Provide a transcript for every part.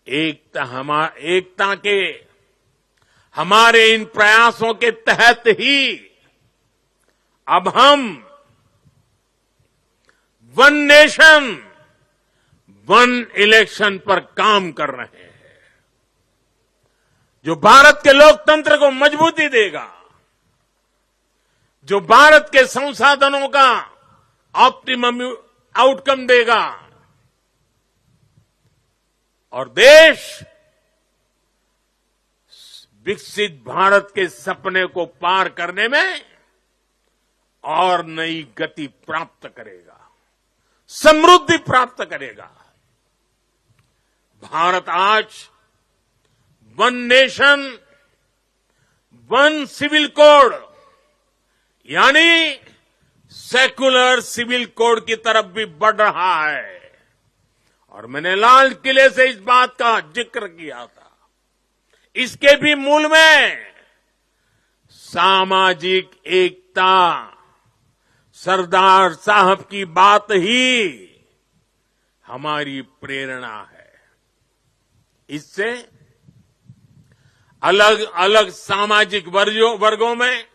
एकता के हमारे इन प्रयासों के तहत ही अब हम वन नेशन वन इलेक्शन पर काम कर रहे हैं, जो भारत के लोकतंत्र को मजबूती देगा, जो भारत के संसाधनों का ऑप्टिमम आउटकम देगा और देश विकसित भारत के सपने को पार करने में और नई गति प्राप्त करेगा, समृद्धि प्राप्त करेगा। भारत आज one nation one civil code यानी सेक्युलर सिविल कोड की तरफ भी बढ़ रहा है। और मैंने लाल किले से इस बात का जिक्र किया था। इसके भी मूल में सामाजिक एकता, सरदार साहब की बात ही हमारी प्रेरणा है। इससे अलग अलग सामाजिक वर्गों में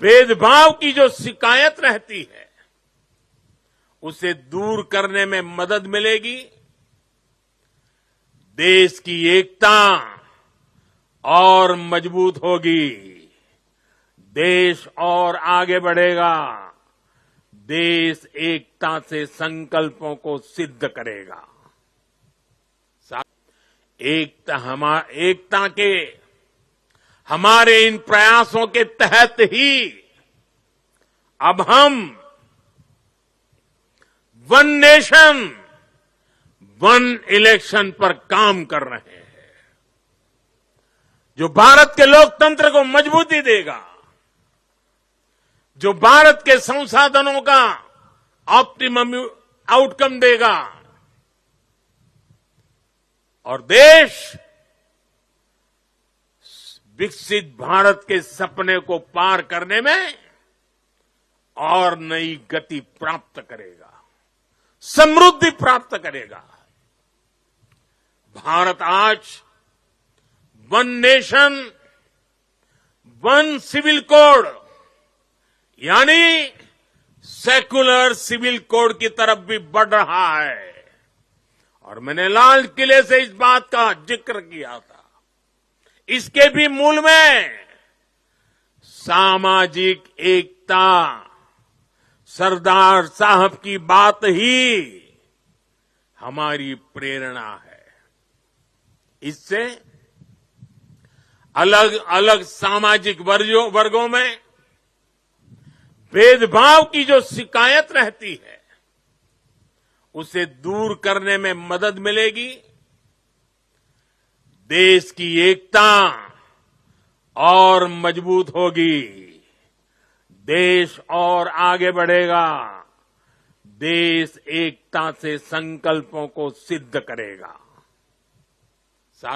भेदभाव की जो शिकायत रहती है उसे दूर करने में मदद मिलेगी। देश की एकता और मजबूत होगी, देश और आगे बढ़ेगा, देश एकता से संकल्पों को सिद्ध करेगा। एकता के हमारे इन प्रयासों के तहत ही अब हम वन नेशन वन इलेक्शन पर काम कर रहे हैं, जो भारत के लोकतंत्र को मजबूती देगा, जो भारत के संसाधनों का ऑप्टिमम आउटकम देगा और देश विकसित भारत के सपने को पार करने में और नई गति प्राप्त करेगा, समृद्धि प्राप्त करेगा। भारत आज one nation one civil code यानी सेक्युलर सिविल कोड की तरफ भी बढ़ रहा है। और मैंने लाल किले से इस बात का जिक्र किया था। इसके भी मूल में सामाजिक एकता, सरदार साहब की बात ही हमारी प्रेरणा है। इससे अलग अलग सामाजिक वर्गों में भेदभाव की जो शिकायत रहती है उसे दूर करने में मदद मिलेगी। देश की एकता और मजबूत होगी, देश और आगे बढ़ेगा, देश एकता से संकल्पों को सिद्ध करेगा।